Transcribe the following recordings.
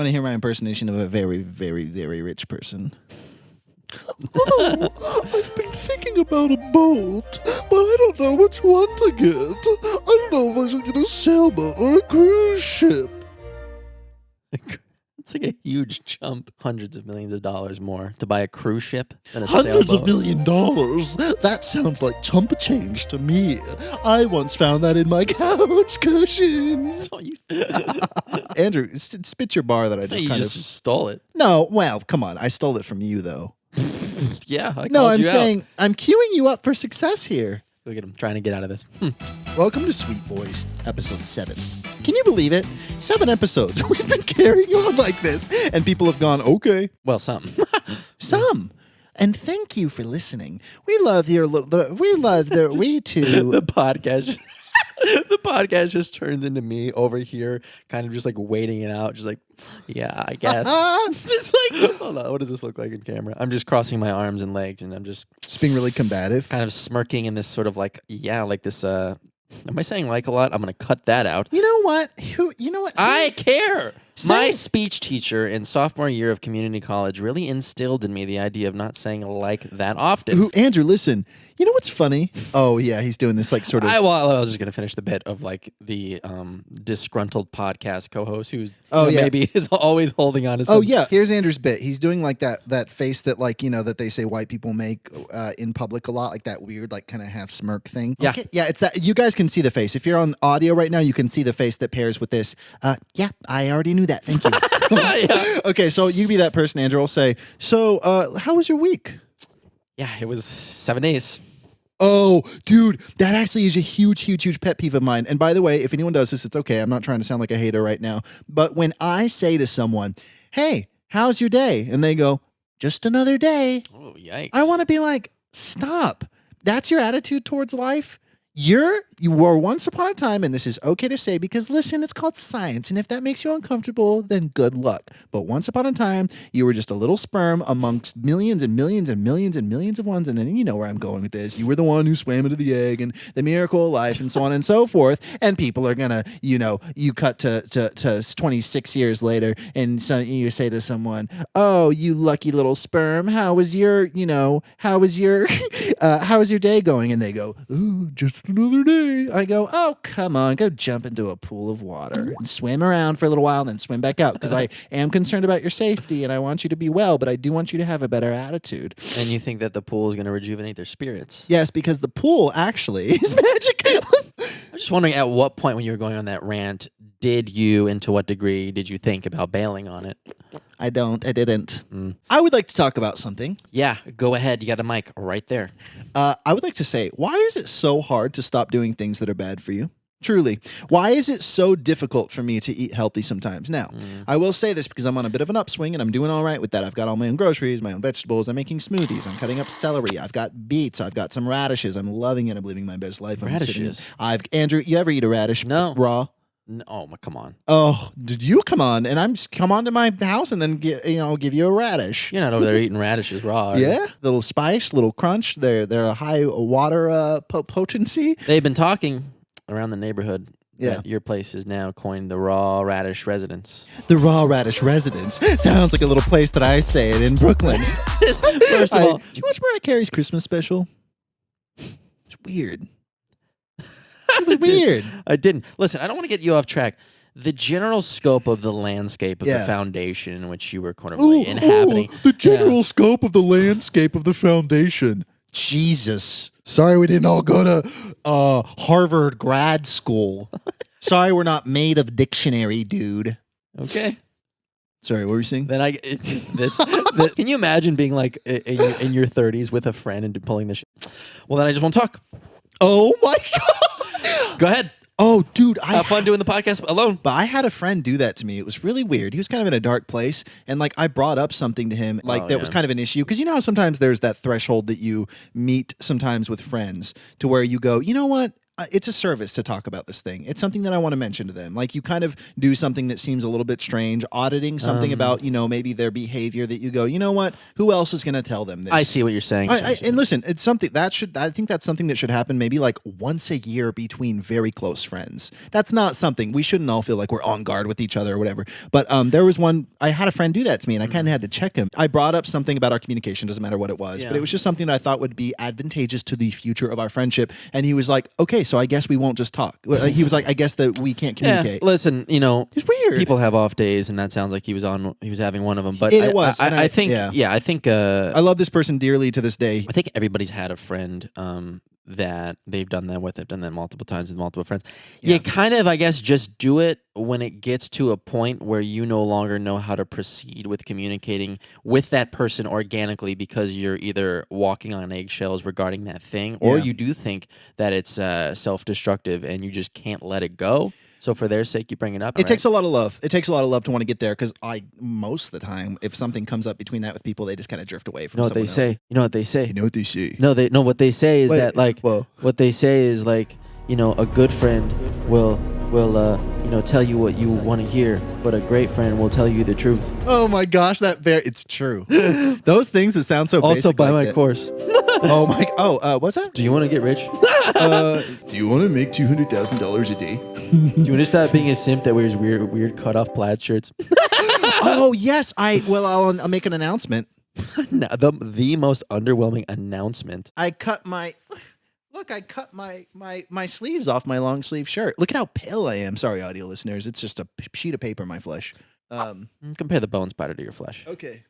want to hear my impersonation of a very, very, very rich person? I've been thinking about a boat, but I don't know which one to get. I don't know if I should get a sailboat or a cruise ship. It's like a huge jump, hundreds of millions of dollars more to buy a cruise ship than a Hundreds sailboat. of $1 million? That sounds like chump change to me. I once found that in my couch cushions. Oh, you Andrew, spit your bar that I just you kind just of... stole it. No, well, come on. I stole it from you, though. Yeah, I No, called I'm you out. saying I'm queuing you up for success here. Look at him trying to get out of this. Welcome to Sweet Boys, episode 7. Can you believe it? 7 episodes. We've been carrying on like this, and people have gone, okay. Well, some. Some. And thank you for listening. We love your little... We love the... We too... The podcast. The podcast just turns into me over here, kind of just like waiting it out, just like, yeah, I guess. Just like, hold on, what does this look like in camera? I'm just crossing my arms and legs, and I'm just being really combative. kind of smirking in this sort of like, yeah, like this. Am I saying like a lot? I'm gonna cut that out. You know what? You know what? I care. My Say- speech teacher in sophomore year of community college really instilled in me the idea of not saying like that often. Andrew, listen. You know what's funny? Oh, yeah, he's doing this like sort of... I was just going to finish the bit of like the disgruntled podcast co-host who maybe is always holding on to something. Oh, yeah. Here's Andrew's bit. He's doing like that face that like, that they say white people make in public a lot, like that weird like kind of half smirk thing. Yeah. Okay. Yeah, it's that. You guys can see the face. If you're on audio right now, you can see the face that pairs with this. Yeah, I already knew that. Thank you. Yeah. Okay, so you be that person, Andrew. I'll say, so how was your week? Yeah, it was 7 days. Oh, dude, that actually is a huge pet peeve of mine. And by the way, if anyone does this, it's okay. I'm not trying to sound like a hater right now. But when I say to someone, hey, how's your day? And they go, just another day. Oh, yikes. I want to be like, stop. That's your attitude towards life? You were once upon a time, and this is okay to say because, listen, it's called science, and if that makes you uncomfortable, then good luck. But once upon a time, you were just a little sperm amongst millions and millions and millions and millions of ones, and then you know where I'm going with this. You were the one who swam into the egg and the miracle of life and so on and so forth, and people are going to, you cut to 26 years later, and so you say to someone, oh, you lucky little sperm, how was your day going? And they go, oh, just another day. I go, oh, come on, go jump into a pool of water and swim around for a little while and then swim back out because I am concerned about your safety and I want you to be well, but I do want you to have a better attitude. And you think that the pool is going to rejuvenate their spirits? Yes, because the pool actually is magic. I'm just wondering at what point when you were going on that rant, and to what degree did you think about bailing on it? I didn't. I would like to talk about something. Yeah, go ahead. You got a mic right there. I would like to say, why is it so hard to stop doing things that are bad for you? Truly. Why is it so difficult for me to eat healthy sometimes? Now, I will say this because I'm on a bit of an upswing and I'm doing all right with that. I've got all my own groceries, my own vegetables. I'm making smoothies. I'm cutting up celery. I've got beets. I've got some radishes. I'm loving it. I'm living my best life. Radishes? Andrew, you ever eat a radish? No. Raw? Oh, come on. Oh, did you come on? And I'm just come on to my house and then give you a radish. You're not over there eating radishes raw, are you? Yeah, little spice, little crunch. They're a high water potency. They've been talking around the neighborhood. Yeah. Your place is now coined the Raw Radish Residence. The Raw Radish Residence sounds like a little place that I stay at in Brooklyn. First of all, did you watch Mariah Carey's Christmas special? It's weird. It was weird. I didn't. Listen, I don't want to get you off track. The general scope of the landscape of the foundation in which you were kind of inhabiting. The general scope of the landscape of the foundation. Jesus. Sorry we didn't all go to Harvard grad school. Sorry we're not made of dictionary, dude. Okay. Sorry, what were you saying? Then it's just this. Can you imagine being like in your 30s with a friend and pulling this shit? Well, then I just won't talk. Oh my God. Go ahead. Oh, dude. Have fun doing the podcast alone. But I had a friend do that to me. It was really weird. He was kind of in a dark place. And like I brought up something to him that was kind of an issue. Because you know how sometimes there's that threshold that you meet sometimes with friends to where you go, you know what? it's a service to talk about this thing. It's something that I want to mention to them. Like you kind of do something that seems a little bit strange, auditing something about, maybe their behavior that you go, you know what? Who else is going to tell them this? I see what you're saying. And listen, it's something I think that's something that should happen maybe like once a year between very close friends. That's not something we shouldn't all feel like we're on guard with each other or whatever. But there was one, I had a friend do that to me and I kind of had to check him. I brought up something about our communication, doesn't matter what it was, but it was just something that I thought would be advantageous to the future of our friendship. And he was like, okay, so I guess we won't just talk. He was like, I guess that we can't communicate. Yeah, listen, it's weird. People have off days, and that sounds like he was having one of them. But I think I love this person dearly to this day. I think everybody's had a friend that they've done that with. They've done that multiple times with multiple friends. Yeah. You kind of, I guess, just do it when it gets to a point where you no longer know how to proceed with communicating with that person organically because you're either walking on eggshells regarding that thing or you do think that it's self-destructive and you just can't let it go. So for their sake, you bring it up. It takes a lot of love. It takes a lot of love to want to get there because most of the time, if something comes up between that with people, they just kind of drift away from someone else. You know what they say? You know what they say? No, what they say is that like, what they say is like, a good friend will tell you what you want to hear, but a great friend will tell you the truth. Oh my gosh, it's true. Those things that sound so basic. Also, buy like my that. course. What's that? Do you want to get rich? Do you want to make $200,000 a day? Do you want to stop being a simp that wears weird cut off plaid shirts? Oh yes, I'll make an announcement. No, the most underwhelming announcement. I cut my sleeves off my long sleeve shirt. Look at how pale I am. Sorry, audio listeners. It's just a sheet of paper in my flesh. Compare the bone spider to your flesh. Okay.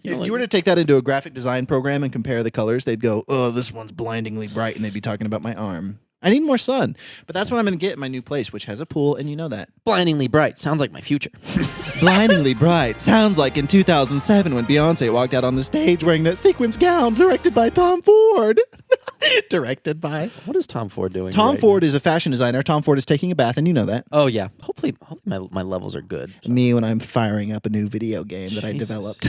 Yeah, If you were to take that into a graphic design program and compare the colors, they'd go, oh, this one's blindingly bright, and they'd be talking about my arm. I need more sun. But that's what I'm going to get in my new place, which has a pool, and you know that. Blindingly bright. Sounds like my future. Blindingly bright. Sounds like in 2007 when Beyonce walked out on the stage wearing that sequins gown directed by Tom Ford. Directed by? What is Tom Ford doing? Tom Ford is a fashion designer. Tom Ford is taking a bath, and you know that. Oh, yeah. Hopefully my levels are good. Me when I'm firing up a new video game that I developed.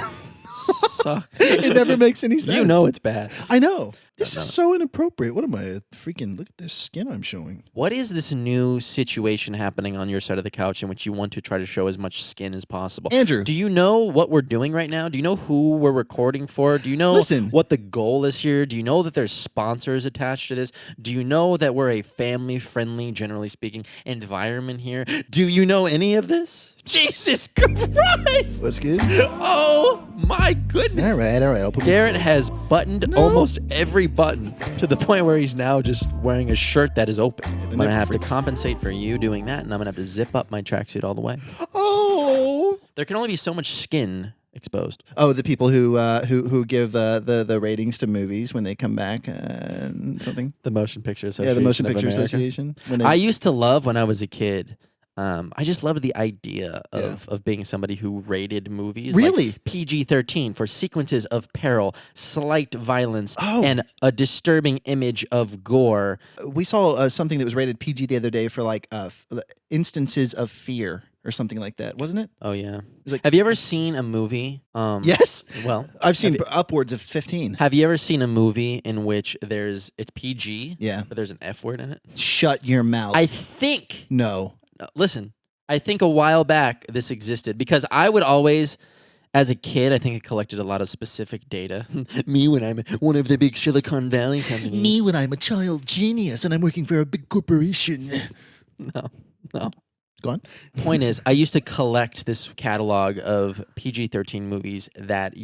Sucks. It never makes any sense. You know it's bad. I know. This is so inappropriate. What am I, look at this skin I'm showing. What is this new situation happening on your side of the couch in which you want to try to show as much skin as possible? Andrew. Do you know what we're doing right now? Do you know who we're recording for? Do you know what the goal is here? Do you know that there's sponsors attached to this? Do you know that we're a family-friendly, generally speaking, environment here? Do you know any of this? Jesus Christ! What's good? Oh, my goodness. All right. I'll put Garrett has buttoned almost every button to the point where he's now just wearing a shirt that is open. I'm going to have to compensate for you doing that, and I'm going to have to zip up my tracksuit all the way. Oh. There can only be so much skin exposed. Oh, the people who give the ratings to movies when they come back and something. The Motion Picture Association. Yeah, the Motion of Picture America. Association. I used to love when I was a kid. I just loved the idea of being somebody who rated movies. Really? Like PG-13 for sequences of peril, slight violence, and a disturbing image of gore. We saw something that was rated PG the other day for like instances of fear or something like that, wasn't it? Oh, yeah. Like, have you ever seen a movie? Yes. Well, I've seen upwards of 15. Have you ever seen a movie in which it's PG, yeah, but there's an F word in it? Shut your mouth. I think. No. Listen, I think a while back this existed because I would always, as a kid, I think I collected a lot of specific data. Me when I'm one of the big Silicon Valley companies. Me when I'm a child genius and I'm working for a big corporation. No. Go on. Point is, I used to collect this catalog of PG-13 movies that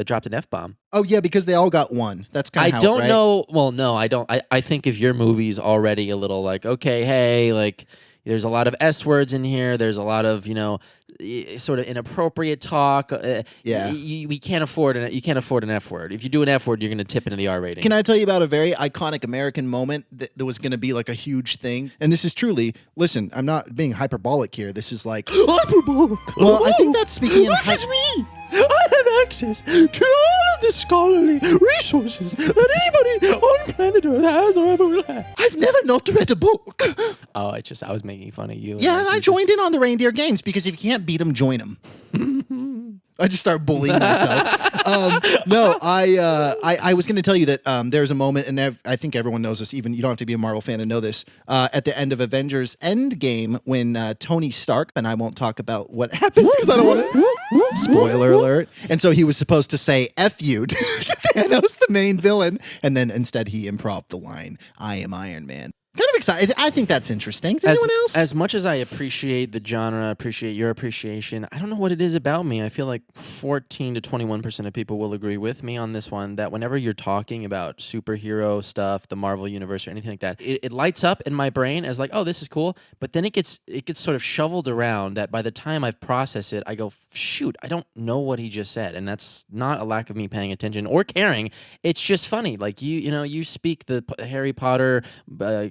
dropped an F-bomb. Oh, yeah, because they all got one. That's kind of how, I don't right? know. Well, no, I don't. I think if your movie's already a little like, okay, hey, like, there's a lot of S words in here. There's a lot of, sort of inappropriate talk. Yeah. We can't afford you can't afford an F word. If you do an F word, you're going to tip into the R rating. Can I tell you about a very iconic American moment that was going to be like a huge thing? And this is truly, listen, I'm not being hyperbolic here. This is like hyperbolic. Well, I think that's speaking in me. I have access to all of the scholarly resources that anybody on planet Earth has or ever will have. I've never not read a book. Oh, I was making fun of you. Yeah, and I joined in on the reindeer games because if you can't beat them, join them. I just start bullying myself. No, I was going to tell you that there's a moment, and I think everyone knows this. Even you don't have to be a Marvel fan to know this. At the end of Avengers Endgame, when Tony Stark, and I won't talk about what happens because I don't want to. Spoiler alert. And so he was supposed to say "F you" to Thanos, the main villain, and then instead he improv the line, "I am Iron Man." Kind of excited. I think that's interesting. Does anyone else? As much as I appreciate the genre, appreciate your appreciation, I don't know what it is about me. I feel like 14 to 21% of people will agree with me on this one, that whenever you're talking about superhero stuff, the Marvel universe or anything like that, it lights up in my brain as like, oh, this is cool. But then it gets sort of shoveled around that by the time I've processed it, I go, shoot, I don't know what he just said. And that's not a lack of me paying attention or caring. It's just funny. Like you speak the Harry Potter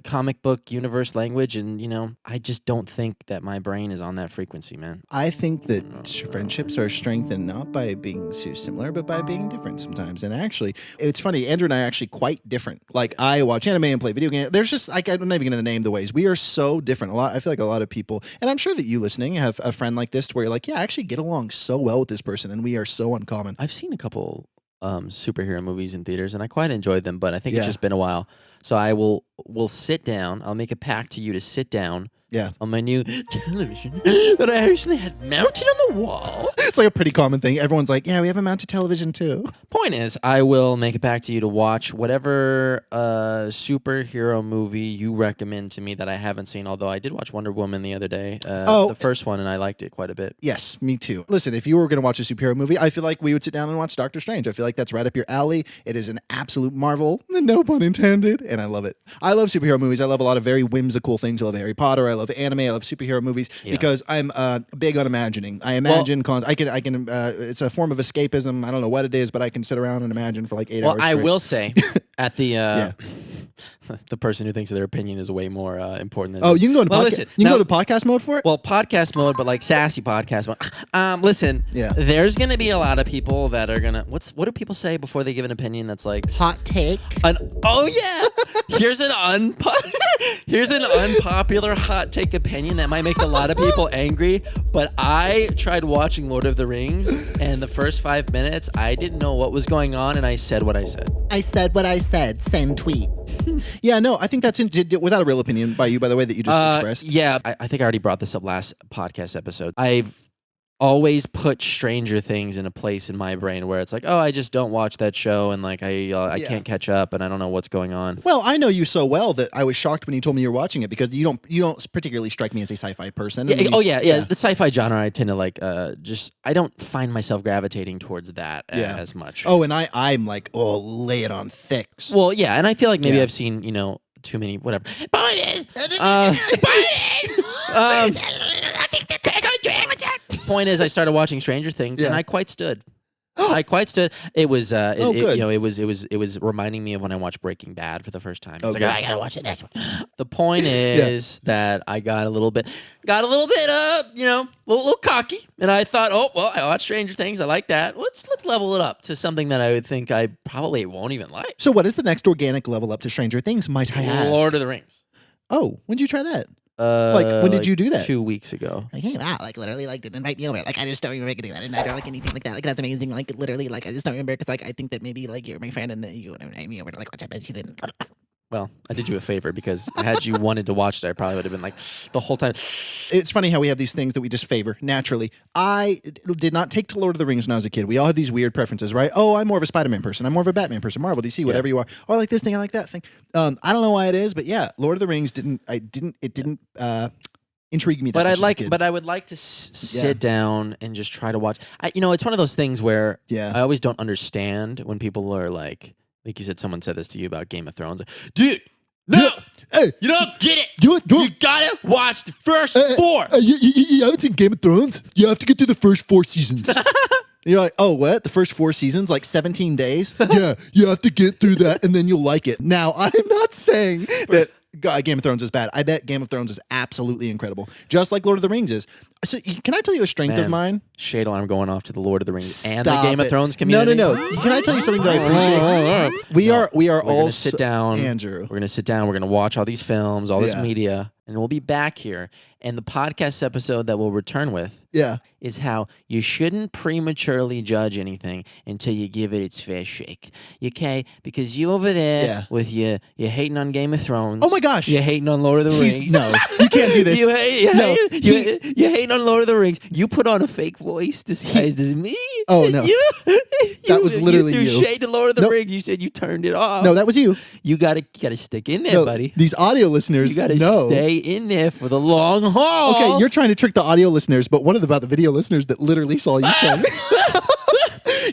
comic book universe language, and I just don't think that my brain is on that frequency, man. I think that friendships are strengthened not by being too similar, but by being different sometimes. And actually, it's funny. Andrew and I are actually quite different. Like, I watch anime and play video games. There's just like, I'm not even going to name the ways. We are so different. I feel like a lot of people, and I'm sure that you listening have a friend like this, where you're like, yeah, I actually get along so well with this person, and we are so uncommon. I've seen a couple superhero movies in theaters, and I quite enjoyed them, but I think it's Yeah. just been a while. So I will sit down. I'll make a pact to you to sit down Yeah. on my new television that I actually had mounted on the wall. It's like a pretty common thing. Everyone's like, yeah, we have a mounted television too. Point is, I will make a pact to you to watch whatever superhero movie you recommend to me that I haven't seen, although I did watch Wonder Woman the other day, the first one, and I liked it quite a bit. Yes, me too. Listen, if you were going to watch a superhero movie, I feel like we would sit down and watch Doctor Strange. I feel like that's right up your alley. It is an absolute marvel, no pun intended, and I love it. I love superhero movies. I love a lot of very whimsical things. I love Harry Potter. I love anime. I love superhero movies because I'm big on imagining. I imagine. I can. It's a form of escapism. I don't know what it is, but I can sit around and imagine for like 8 hours. Well, I straight. will say, at the the person who thinks their opinion is way more important than. Oh, you can go to listen. You can go to podcast mode for it. Well, podcast mode, but like sassy podcast mode. Listen, Yeah. there's gonna be a lot of people that are gonna. What do people say before they give an opinion that's like Hot take. oh yeah, here's an unpopular hot take opinion that might make a lot of people angry. But I tried watching Lord of the Rings, and the first 5 minutes, I didn't know what was going on, and I said what I said. I said what I said. Send tweet. Yeah, no, I think that's was that a real opinion by you, by the way, that you just expressed? Yeah, I think I already brought this up last podcast episode. I've always put Stranger Things in a place in my brain where it's like, oh, I just don't watch that show, and like I can't catch up, and I don't know what's going on. Well, I know you so well that I was shocked when you told me you were watching it, because you don't particularly strike me as a sci-fi person. Yeah, I mean, The sci-fi genre, I tend to like. I don't find myself gravitating towards that as much. Oh, and I'm like, oh, lay it on thick. Well, yeah, and I feel like maybe Yeah. I've seen too many whatever. Point is, I started watching Stranger Things, and Yeah. I quite stood. It was, good. it was reminding me of when I watched Breaking Bad for the first time. It's like, good. I gotta watch the next one. The point is that I got a little bit, a little cocky, and I thought, oh well, I watched Stranger Things. I like that. Let's level it up to something that I would think I probably won't even like. So, what is the next organic level up to Stranger Things? Might I ask? Lord of the Rings. Oh, when did you try that? When did you do that? 2 weeks ago. Like, hey, wow, like, literally, like, didn't invite me over. Like, I just don't remember getting that invite or, like, anything like that. Like, that's amazing. Like, literally, like, I just don't remember because, like, I think that maybe, like, you're my friend and that you would invite me over to, like, watch it, but you didn't. Well, I did you a favor because had you wanted to watch it, I probably would have been like the whole time. It's funny how we have these things that we just favor naturally. I did not take to Lord of the Rings when I was a kid. We all have these weird preferences, right? Oh, I'm more of a Spider-Man person. I'm more of a Batman person. Marvel, DC, whatever you are. Or I like this thing, I like that thing. I don't know why it is, but yeah, Lord of the Rings didn't intrigue me that But much as a kid. I would like to sit down and just try to watch. It's one of those things where I always don't understand when people are like you said, someone said this to you about Game of Thrones. Dude, no, hey, you don't get it. You gotta watch the first 4. You haven't seen Game of Thrones? You have to get through the first 4 seasons. You're like, oh, what? The first 4 seasons, like 17 days? Yeah, you have to get through that, and then you'll like it. Now, I'm not saying that Game of Thrones is bad. I bet Game of Thrones is absolutely incredible, just like Lord of the Rings is. So, can I tell you a strength of mine? Shade alarm going off to the Lord of the Rings and the Stop Game of it. Thrones community. No. Can I tell you something that I appreciate? We are We're all gonna sit down, Andrew. We're gonna sit down. We're gonna watch all these films, all this Yeah. media, and we'll be back here. And the podcast episode that we'll return with Yeah. is how you shouldn't prematurely judge anything until you give it its fair shake. Okay? Because you over there Yeah. with you're hating on Game of Thrones. Oh my gosh. You're hating on Lord of the Rings. No, you can't do this. You're No, hating on Lord of the Rings. You put on a fake voice disguised as me. Oh, no. That was literally you. you. Threw shade to Lord of the Nope. Rings. You said you turned it off. No, that was you. You gotta stick in there, No, buddy. These audio listeners You gotta know. stay in there for the long haul. Okay, you're trying to trick the audio listeners, but what about the video listeners that literally saw you sing?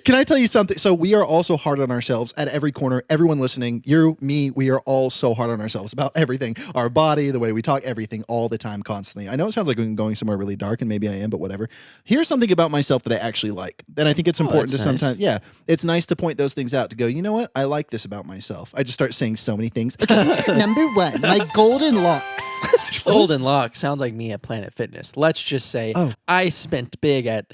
Can I tell you something? So we are also hard on ourselves at every corner. Everyone listening, you, me, we are all so hard on ourselves about everything. Our body, the way we talk, everything, all the time, constantly. I know it sounds like I'm going somewhere really dark, and maybe I am, but whatever. Here's something about myself that I actually like. And I think it's important to that's nice. sometimes, yeah, it's nice to point those things out, to go, you know what? I like this about myself. I just start saying so many things. Number one, my golden locks. Golden Lock sounds like me at Planet Fitness. Let's just say I spent big at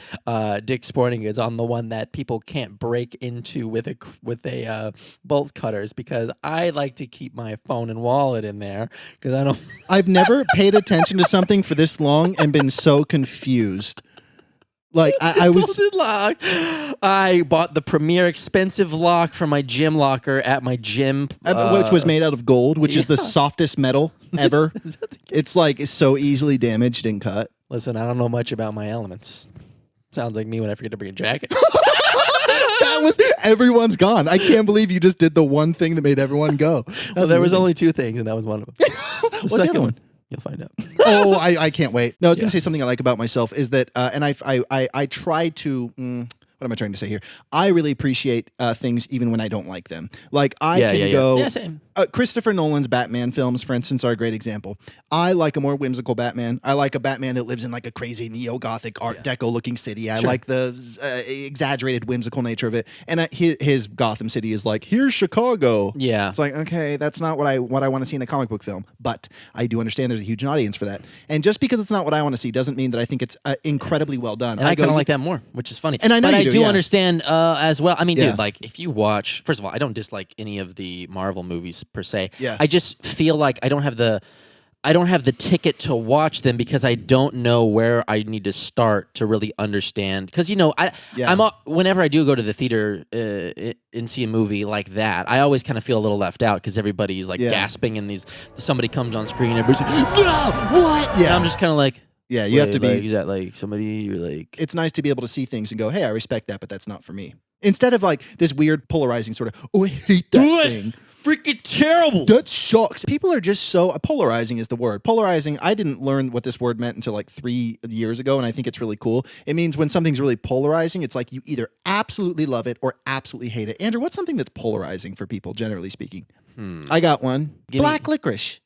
Dick's Sporting Goods on the one that people can't break into with a bolt cutters, because I like to keep my phone and wallet in there because I don't. I've never paid attention to something for this long and been so confused. Like I was. Golden Lock. I bought the premier expensive lock for my gym locker at my gym, Which was made out of gold, which is the softest metal ever. Is that the case? It's like it's so easily damaged and cut. Listen, I don't know much about my elements. Sounds like me when I forget to bring a jacket. That was everyone's gone. I can't believe you just did the one thing that made everyone go. Well, there was only two things, and that was one of them. What's the other one? You'll find out. Oh, I can't wait. No, I was going to say something I like about myself is that, and I try to. What am I trying to say here? I really appreciate things even when I don't like them. Like I can go. Yeah, same. Christopher Nolan's Batman films, for instance, are a great example. I like a more whimsical Batman. I like a Batman that lives in like a crazy neo-Gothic Art Deco looking city. I like the exaggerated whimsical nature of it. And his Gotham City is like, here's Chicago. Yeah. It's like, okay, that's not what I want to see in a comic book film. But I do understand there's a huge audience for that. And just because it's not what I want to see doesn't mean that I think it's incredibly well done. And I kind of like that more, which is funny. And I know but you I do, yeah. understand as well. I mean, Yeah. dude, like if you watch, first of all, I don't dislike any of the Marvel movies per se. Yeah. I just feel like I don't have the ticket to watch them because I don't know where I need to start to really understand. Because whenever I do go to the theater and see a movie like that, I always kind of feel a little left out because everybody's like gasping and somebody comes on screen and everybody's like, no, what? Yeah. And I'm just kind of like, Yeah, you have to be. like, is that like somebody you're like? It's nice to be able to see things and go, hey, I respect that, but that's not for me. Instead of like this weird polarizing sort of, oh, I hate that thing. Freaking terrible. That sucks. People are just so polarizing is the word. Polarizing, I didn't learn what this word meant until like 3 years ago, and I think it's really cool. It means when something's really polarizing, it's like you either absolutely love it or absolutely hate it. Andrew, what's something that's polarizing for people, generally speaking? I got one. Black licorice.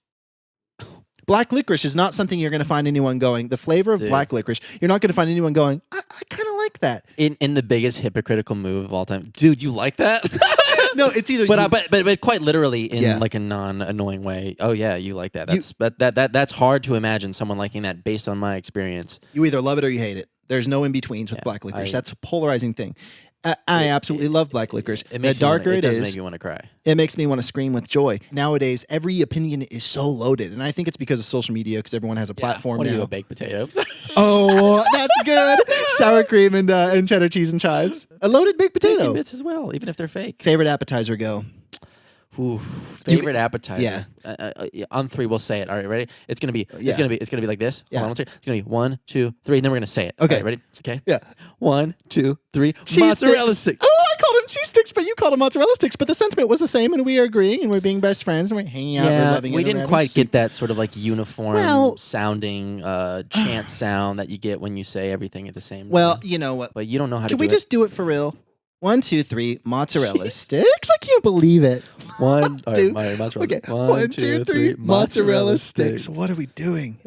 Black licorice is not something you're going to find anyone going, the flavor of black licorice, you're not going to find anyone going, I kind of like that. In the biggest hypocritical move of all time. Dude, you like that? No, it's either but quite literally in like a non-annoying way. Oh yeah, you like that. That's hard to imagine someone liking that based on my experience. you either love it or you hate it. There's no in-betweens with black licorice. That's a polarizing thing. I absolutely love black licorice. The darker it does is, make you want to cry. it makes me want to scream with joy. Nowadays, every opinion is so loaded, and I think it's because of social media, because everyone has a platform What are now. you, a baked potato? Oh, that's good. Sour cream and cheddar cheese and chives. A loaded baked Bacon potato. bits as well, even if they're fake. Favorite appetizer, go. Ooh, favorite appetizer. Yeah. On three, we'll say it. All right, ready? It's gonna be. Yeah. It's gonna be like this. Yeah. Hold on, one second. It's gonna be 1, 2, 3, and then we're gonna say it. Okay. All right, ready? Okay. Yeah. 1, 2, 3. Cheese Mozzarella sticks. sticks. Oh, I called them cheese sticks, but you called them mozzarella sticks. But the sentiment was the same, and we are agreeing, and we're being best friends, and we're hanging out. We're Yeah, loving it. we and didn't we're quite having get that sort of like uniform Well- sounding chant sound that you get when you say everything at the same Well, time. you know what? But you don't know how to Can do we it. just do it for real? 1, 2, 3, mozzarella sticks. I can't believe it. One, all Two. right, mozzarella. Okay. 1, 2, 3, mozzarella sticks. What are we doing?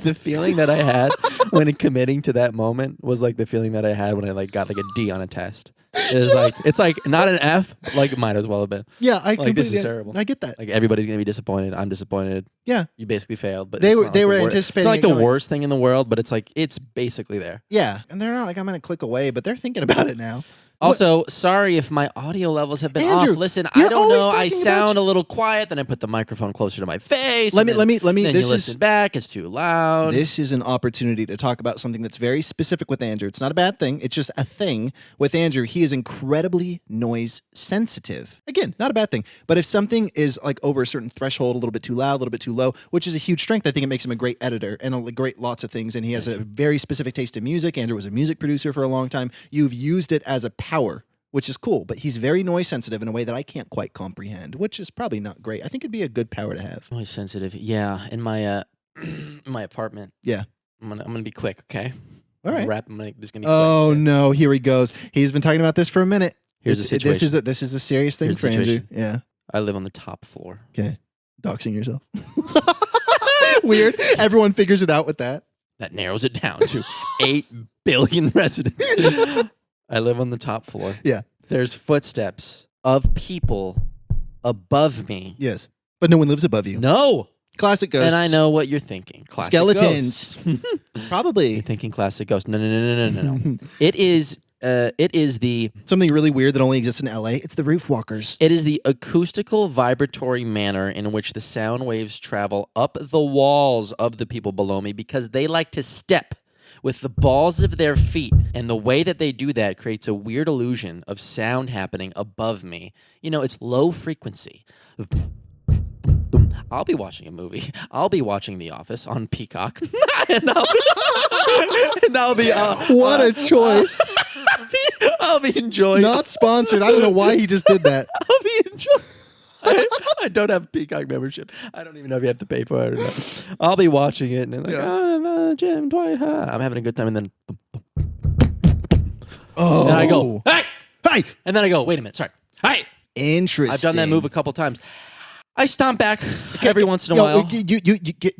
The feeling that I had when committing to that moment was like the feeling that I had when I like got like a D on a test. It's like not an F, like it might as well have been. Yeah, I Like, this is completely- terrible. I get that. Like everybody's gonna be disappointed. I'm disappointed. Yeah, You basically failed, but They it's were- not they like were the anticipating It's it not like the going. worst thing in the world, but it's like it's basically there. yeah, and they're not like I'm gonna click away, but they're thinking about it now. Also, sorry if my audio levels have been Andrew, off. Listen, you're I don't always know. I talking about sound a little quiet. Then I put the microphone closer to my face. Let and me. Then This you is listen back. It's too loud. This is an opportunity to talk about something that's very specific with Andrew. It's not a bad thing. It's just a thing with Andrew. He is incredibly noise sensitive. Again, not a bad thing. But if something is like over a certain threshold, a little bit too loud, a little bit too low, which is a huge strength, I think it makes him a great editor and a great lots of things. And he has a very specific taste in music. Andrew was a music producer for a long time. You've used it as a power, which is cool. But he's very noise sensitive in a way that I can't quite comprehend, which is probably not great. I think it'd be a good power to have. Noise sensitive. Yeah, in my my apartment. Yeah. I'm gonna be quick. Okay. All right. I'm just gonna be Oh quick. no, here he goes. He's been talking about this for a minute. Here's the situation. This is a serious thing Here's for the Andrew. situation. Yeah. I live on the top floor. Okay. Doxing yourself. Weird. Everyone figures it out with that. That narrows it down to 8 billion residents. I live on the top floor. Yeah. There's footsteps of people above me. Yes. But no one lives above you. No. Classic ghosts. And I know what you're thinking. Classic Skeletons. ghosts. Probably. You're thinking classic ghost. No. It is the Something really weird that only exists in LA. It's the roof walkers. It is the acoustical vibratory manner in which the sound waves travel up the walls of the people below me because they like to step with the balls of their feet. And the way that they do that creates a weird illusion of sound happening above me. You know, it's low frequency. I'll be watching a movie. I'll be watching The Office on Peacock. and I'll be What a choice. I'll be enjoying. Not sponsored. I don't know why he just did that. I'll be enjoying. I don't have a Peacock membership. I don't even know if you have to pay for it or not. I'll be watching it and like, Jim, Dwight, I'm having a good time, and then Oh. and I go, hey, Hey. and then I go, wait a minute, sorry, hey. Interesting. I've done that move a couple times. I stomp back every once in a while.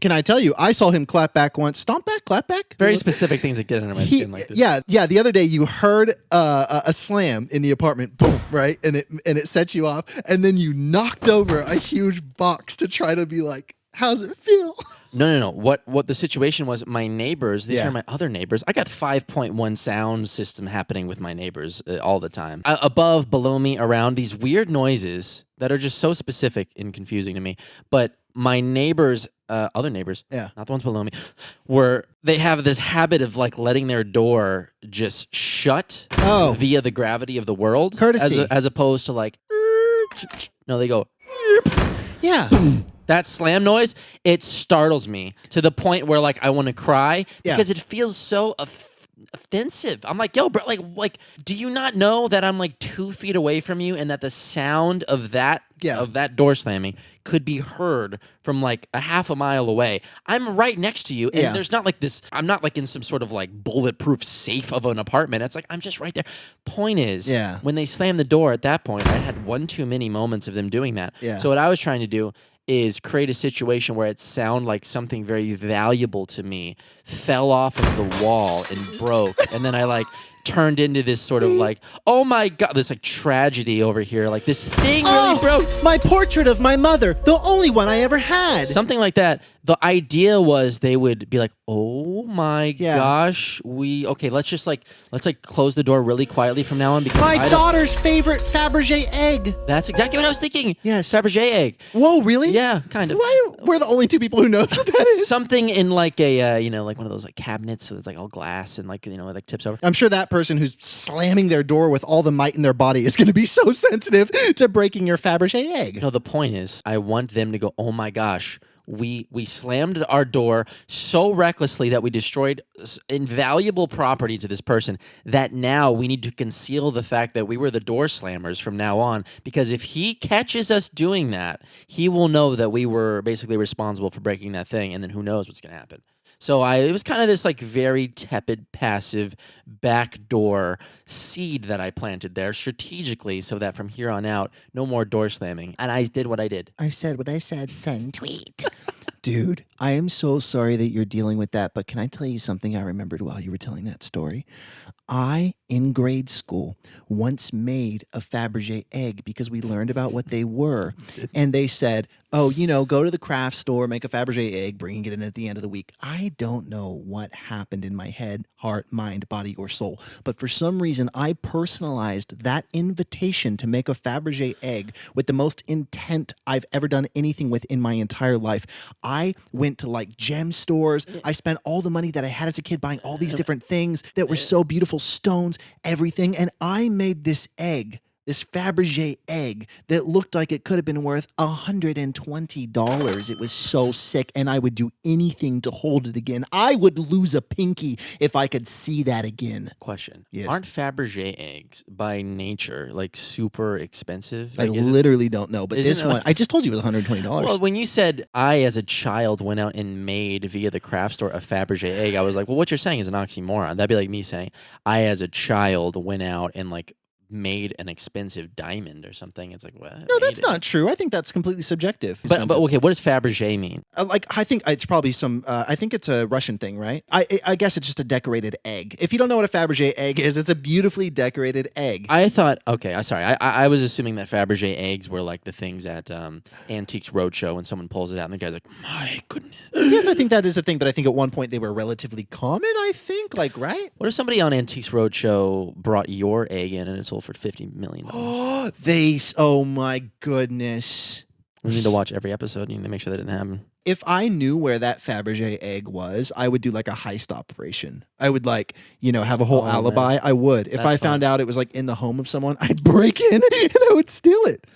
Can I tell you? I saw him clap back once. Stomp back, clap back. Very specific things that get under my skin like this. Yeah. The other day you heard a slam in the apartment, boom, right, and it set you off, and then you knocked over a huge box to try to be like, "How's it feel?" No. What the situation was, my neighbors, these Yeah. are my other neighbors. I got 5.1 sound system happening with my neighbors all the time. Above, below me, around, these weird noises that are just so specific and confusing to me. But my neighbors, other neighbors, Yeah. not the ones below me, they have this habit of like letting their door just shut via the gravity of the world. Courtesy. As opposed to like, no, they go, Yeah. that slam noise, it startles me to the point where like I want to cry Yeah. because it feels so offensive. I'm like, yo, bro, like, do you not know that I'm like 2 feet away from you and that the sound of that door slamming could be heard from like a half a mile away? I'm right next to you, and there's not like this. I'm not like in some sort of like bulletproof safe of an apartment. It's like I'm just right there. Point is, when they slammed the door at that point, I had one too many moments of them doing that. Yeah. So what I was trying to do is create a situation where it sounded like something very valuable to me fell off of the wall and broke, and then I like turned into this sort of like, oh my God, this like tragedy over here, like this thing really broke. My portrait of my mother, the only one I ever had. Something like that. The idea was they would be like, oh my gosh, let's close the door really quietly from now on because My daughter's favorite Fabergé egg. That's exactly what I was thinking. Yes. Fabergé egg. Whoa, really? Yeah, kind of. Why we're the only two people who knows what that is? Something in like a like one of those like cabinets so it's like all glass and like like tips over. I'm sure that person who's slamming their door with all the might in their body is going to be so sensitive to breaking your Fabergé egg. No, the point is, I want them to go, oh my gosh, we slammed our door so recklessly that we destroyed invaluable property to this person that now we need to conceal the fact that we were the door slammers from now on, because if he catches us doing that, he will know that we were basically responsible for breaking that thing, and then who knows what's going to happen. So it was kind of this like very tepid, passive backdoor seed that I planted there strategically so that from here on out, no more door slamming. And I did what I did. I said what I said, send tweet. Dude, I am so sorry that you're dealing with that, but can I tell you something I remembered while you were telling that story? I, in grade school, once made a Fabergé egg because we learned about what they were. And they said, oh, go to the craft store, make a Fabergé egg, bring it in at the end of the week. I don't know what happened in my head, heart, mind, body, or soul. But for some reason, I personalized that invitation to make a Fabergé egg with the most intent I've ever done anything with in my entire life. I went to like gem stores. I spent all the money that I had as a kid buying all these different things that were so beautiful, stones, everything. And I made this egg, this Fabergé egg that looked like it could have been worth $120. It was so sick, and I would do anything to hold it again. I would lose a pinky if I could see that again. Question. Yes. Aren't Fabergé eggs by nature like super expensive? I Like, literally don't know, but isn't this it one, like- I just told you it was $120. Well, when you said I, as a child, went out and made via the craft store a Fabergé egg, I was like, well, what you're saying is an oxymoron. That'd be like me saying I, as a child, went out and like made an expensive diamond or something. It's like, what? No, that's not true. I think that's completely subjective. But okay, what does Fabergé mean? I think it's probably I think it's a Russian thing, right? I guess it's just a decorated egg. If you don't know what a Fabergé egg is, it's a beautifully decorated egg. I thought, okay, sorry. I was assuming that Fabergé eggs were like the things at Antiques Roadshow when someone pulls it out and the guy's like, my goodness. Yes, I think that is a thing, but I think at one point they were relatively common, I think, like, right? What if somebody on Antiques Roadshow brought your egg in and it sold for $50 million? Oh my goodness. We need to watch every episode. You need to make sure that didn't happen. If I knew where that Fabergé egg was, I would do like a heist operation. I would have a whole alibi. man. I would. If That's I found out it was like in the home of someone, I'd break in and I would steal it.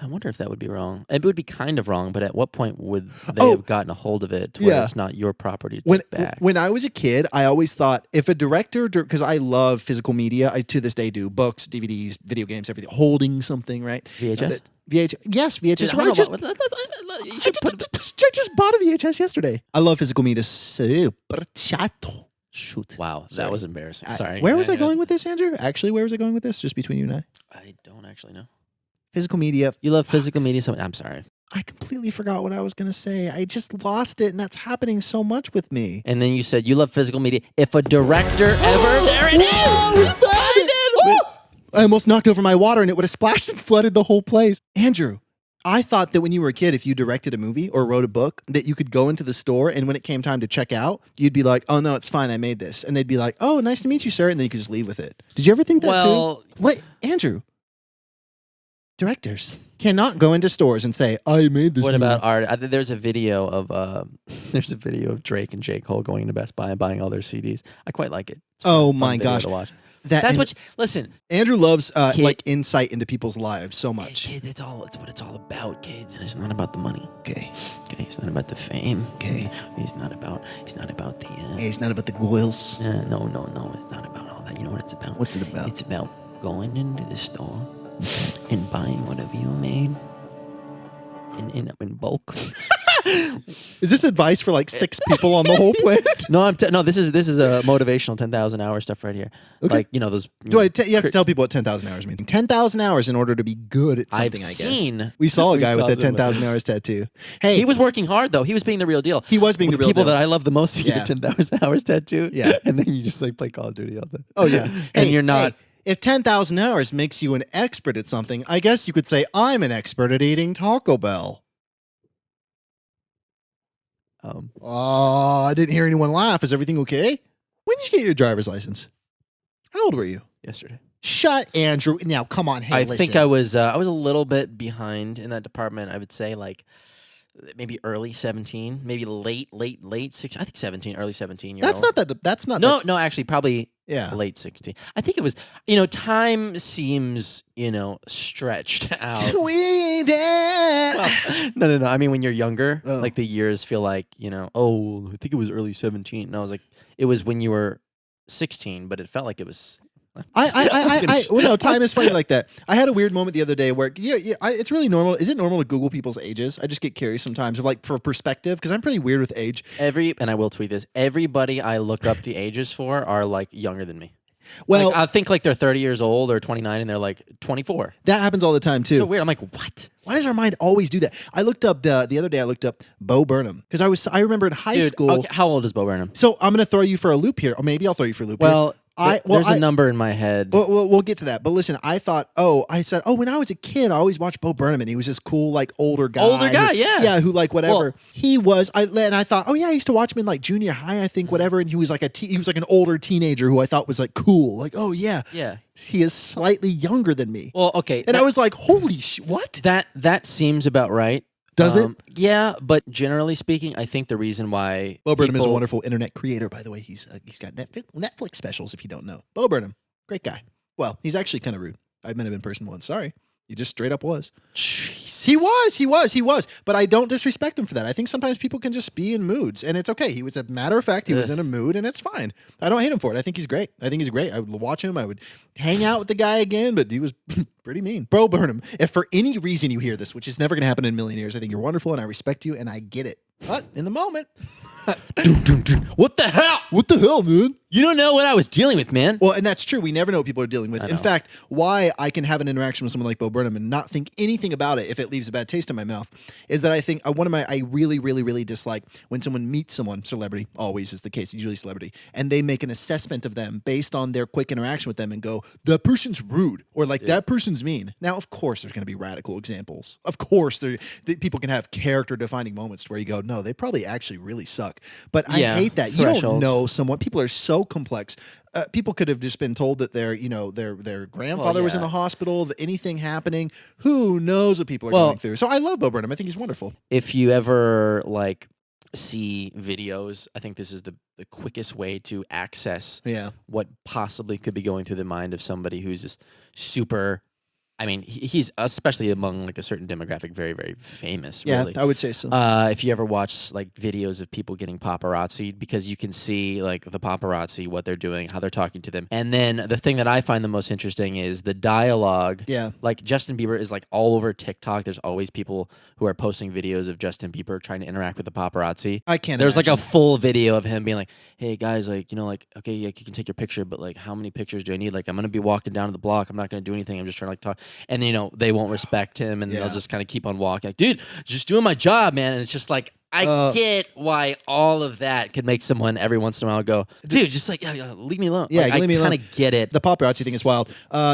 I wonder if that would be wrong. It would be kind of wrong, but at what point would they have gotten a hold of it to where it's not your property to take back? When I was a kid, I always thought if a director, because I love physical media, I to this day do books, DVDs, video games, everything, holding something, right? VHS? Yes, VHS. Dude, I just bought a VHS yesterday. I love physical media. Super chato. Shoot. Wow, Sorry. that was embarrassing. Sorry. Where was I going with this, Andrew? Actually, where was I going with this? Just between you and I? I don't actually know. Physical media. You love physical media so much. I'm sorry. I completely forgot what I was going to say. I just lost it, and that's happening so much with me. And then you said you love physical media. If a director ever... There it is! I almost knocked over my water, and it would have splashed and flooded the whole place. Andrew, I thought that when you were a kid, if you directed a movie or wrote a book, that you could go into the store, and when it came time to check out, you'd be like, oh, no, it's fine. I made this. And they'd be like, oh, nice to meet you, sir. And then you could just leave with it. Did you ever think that too? What? Andrew, directors cannot go into stores and say, I made this What movie. about art? There's a video of Drake and J. Cole going to Best Buy and buying all their CDs. I quite like it. It's a Oh fun my video gosh. to watch. That- That's and- what. Listen, Andrew loves Kid- like insight into people's lives so much. kids. It's what it's all about, kids. And it's not about the money. Okay. Okay, it's not about the fame. Okay. He's not about the. Hey, it's not about the goils. No. It's not about all that. You know what it's about? What's it about? It's about going into the store and buying whatever you made in bulk. Is this advice for like 6 people on the whole planet? No, no. This is a motivational 10,000 hour stuff right here. Okay. Like those. You have to tell people what 10,000 hours means. 10,000 hours in order to be good at something, I've I guess. seen- We saw a we guy saw with that someone. 10,000 hours tattoo. Hey, He was working hard though. He was being the real deal. He was being the real people deal. that I love the most. You Yeah. get 10,000 hours tattoo. Yeah. and then you just like play Call of Duty all day. oh yeah. and Hey, you're not. hey, if 10,000 hours makes you an expert at something, I guess you could say I'm an expert at eating Taco Bell. Oh, I didn't hear anyone laugh. Is everything okay? When did you get your driver's license? How old were you? Yesterday. Shut Andrew. Now, come on. Hey, I listen. think I was a little bit behind in that department. I would say like maybe early 17, maybe late 16. I think 17, early 17 year That's old. not that. That's not. No, actually probably Yeah. late 16. I think it was, time seems, stretched out. Tweeted. No. I mean, when you're younger, Oh. like the years feel like, oh, I think it was early 17. And I was like, it was when you were 16, but it felt like it was. Well, no, time is funny like that. I had a weird moment the other day where, it's really normal. Is it normal to Google people's ages? I just get curious sometimes of like for perspective because I'm pretty weird with age. And I will tweet this, everybody I look up the ages for are like younger than me. Well, Like, I think like they're 30 years old or 29 and they're like 24. that happens all the time too. So weird. I'm like, what? Why does our mind always do that? I looked up the other day. I looked up Bo Burnham because I remember in high Dude, school. okay, how old is Bo Burnham? So I'm going to throw you for a loop here, or maybe I'll throw you for a loop. Well, here. there's a number in my head. We'll get to that. But listen, I said, when I was a kid, I always watched Bo Burnham, and he was this cool, like older guy. Yeah. Who like whatever Well, he was. And I thought, oh yeah, I used to watch him in like junior high, I think, whatever. And he was like he was like an older teenager who I thought was like cool. Like, oh yeah, Yeah. he is slightly younger than me. Well, okay. And I was like, holy what? That seems about right. Does it? Yeah, but generally speaking, I think the reason why Bo Burnham is a people- wonderful internet creator, by the way. He's got Netflix specials, if you don't know. Bo Burnham, great guy. Well, he's actually kind of rude. I met him in person once. Sorry. He just straight up was. Jeez. He was. But I don't disrespect him for that. I think sometimes people can just be in moods, and it's okay. He was, a matter of fact, he was in a mood, and it's fine. I don't hate him for it. I think he's great. I would watch him. I would hang out with the guy again, but he was pretty mean. Bo Burnham, if for any reason you hear this, which is never going to happen in a million years, I think you're wonderful, and I respect you, and I get it. But in the moment, What the hell? what the hell, man? You don't know what I was dealing with, man. Well, and that's true. We never know what people are dealing with. In know. fact, why I can have an interaction with someone like Bo Burnham and not think anything about it if it leaves a bad taste in my mouth is that I think I really, really, really dislike when someone meets someone, celebrity, always is the case, usually celebrity, and they make an assessment of them based on their quick interaction with them and go, that person's rude or like that person's mean. Now, of course, there's going to be radical examples. Of course, people can have character defining moments to where you go, no, they probably actually really suck. But I Yeah, hate that. You don't thresholds. know someone. People are so complex. People could have just been told that their grandfather was in yeah. the hospital, that anything happening. Who knows what people are Well- going through? So I love Bo Burnham. I think he's wonderful. If you ever like see videos, I think this is the quickest way to access Yeah. what possibly could be going through the mind of somebody who's just super. I mean, he's especially among like a certain demographic, very, very famous. Yeah, really. I would say so. If you ever watch like videos of people getting paparazzi, because you can see like the paparazzi, what they're doing, how they're talking to them. And then the thing that I find the most interesting is the dialogue. Yeah. Like Justin Bieber is like all over TikTok. There's always people who are posting videos of Justin Bieber trying to interact with the paparazzi. I can't There's like a imagine. full video of him being like, hey guys, like, like, okay, like, you can take your picture, but like, how many pictures do I need? Like, I'm going to be walking down to the block. I'm not going to do anything. I'm just trying to like talk. And they won't respect him and Yeah. they'll just kind of keep on walking. Like, dude, just doing my job, man. And it's just like, I get why all of that could make someone every once in a while go, dude, just like, leave me alone. Yeah, Like, leave me I alone. kind of get it. The paparazzi thing is wild.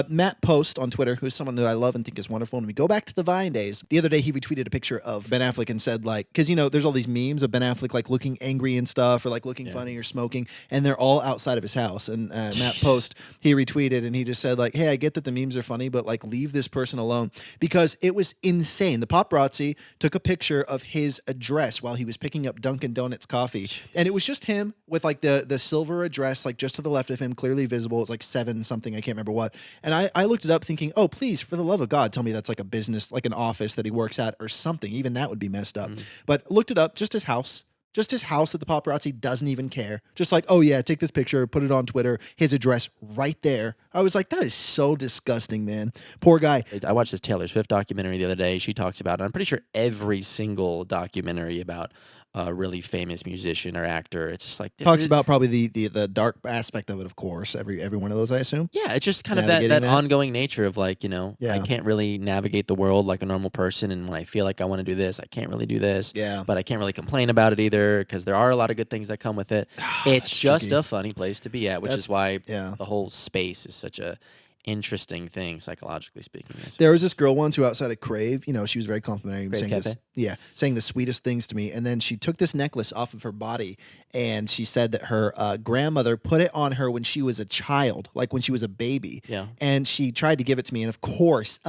Matt Post on Twitter, who's someone that I love and think is wonderful, and we go back to the Vine days. The other day, he retweeted a picture of Ben Affleck and said, like, because, there's all these memes of Ben Affleck, like, looking angry and stuff, or, like, looking funny or smoking, and they're all outside of his house. And Matt Post, he retweeted, and he just said, like, hey, I get that the memes are funny, but, like, leave this person alone. Because it was insane. The paparazzi took a picture of his address while he was picking up Dunkin' Donuts coffee, and it was just him with like the silver address like just to the left of him, clearly visible. It's like 7 something, I can't remember what. And I looked it up thinking, oh please, for the love of God, tell me that's like a business, like an office that he works at or something. Even that would be messed up. But looked it up, just his house that the paparazzi doesn't even care. Just like, oh yeah, take this picture, put it on Twitter, his address right there. I was like, that is so disgusting, man. Poor guy. I watched this Taylor Swift documentary the other day. She talks about it. I'm pretty sure every single documentary about a really famous musician or actor, it's just like Talks about probably the dark aspect of it, of course. Every one of those, I assume. yeah, it's just kind of Navigating that that. ongoing nature of like, Yeah. I can't really navigate the world like a normal person, and when I feel like I want to do this, I can't really do this. Yeah. But I can't really complain about it either because there are a lot of good things that come with it. It's That's just tricky. a funny place to be at, which That's- is why yeah. the whole space is such a interesting thing psychologically speaking. There was this girl once who outside of Crave, she was very complimentary, Crave saying Cafe? saying the sweetest things to me. And then she took this necklace off of her body, and she said that her grandmother put it on her when she was a child, like when she was a baby. Yeah. And she tried to give it to me, and of course,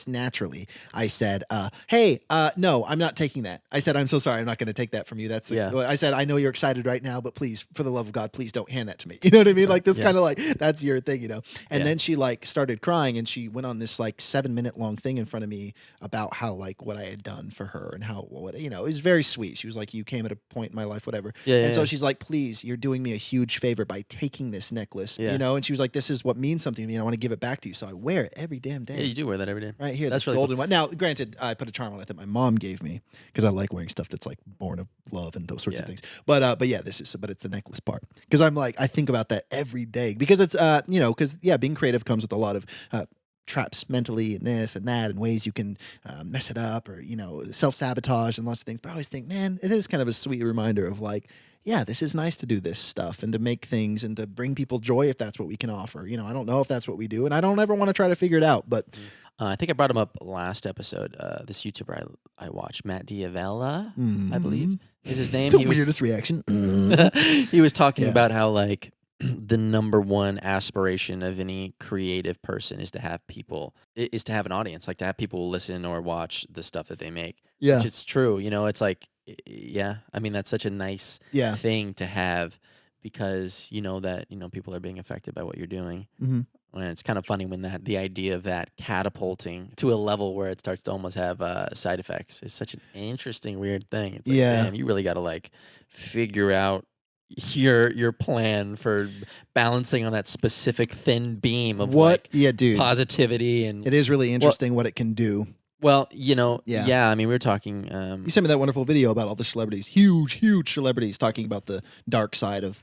naturally, I said, "Hey, no, I'm not taking that." I said, "I'm so sorry, I'm not going to take that from you." That's Yeah. I said, "I know you're excited right now, but please, for the love of God, please don't hand that to me." You know what I mean? Like this Yeah. kind of like that's your thing, And Yeah. then she like started crying, and she went on this like 7-minute long thing in front of me about how like what I had done for her and how what it was very sweet. She was like, "You came at a point in my life, whatever." Yeah, and so yeah. she's like, "Please, you're doing me a huge favor by taking this necklace, Yeah. And she was like, "This is what means something to me. And I want to give it back to you." So I wear it every damn day. Yeah, you do wear that every day. Right here, That's this really golden one. Now, granted, I put a charm on it that my mom gave me because I like wearing stuff that's like born of love and those sorts of Yeah. things. But yeah, but it's the necklace part because I'm like I think about that every day because it's because being creative comes with a lot of traps mentally and this and that and ways you can mess it up or self-sabotage and lots of things. But I always think, man, it is kind of a sweet reminder of like, yeah, this is nice to do this stuff and to make things and to bring people joy if that's what we can offer. I don't know if that's what we do, and I don't ever want to try to figure it out. But I think I brought him up last episode. This YouTuber I watched, Matt Diavella, I believe is his name. the weirdest reaction. He was talking Yeah. about how like the number one aspiration of any creative person is to have an audience, like to have people listen or watch the stuff that they make. Yeah. Which it's true. It's like, yeah, I mean, that's such a nice Yeah. thing to have because that people are being affected by what you're doing. Mm-hmm. And it's kind of funny when the idea of that catapulting to a level where it starts to almost have side effects is such an interesting, weird thing. It's like, Yeah. damn, you really got to like figure out your plan for balancing on that specific thin beam of like Yeah, dude. positivity and It is really interesting what it can do. well, Yeah. I mean, we were talking. You sent me that wonderful video about all the celebrities, huge celebrities, talking about the dark side of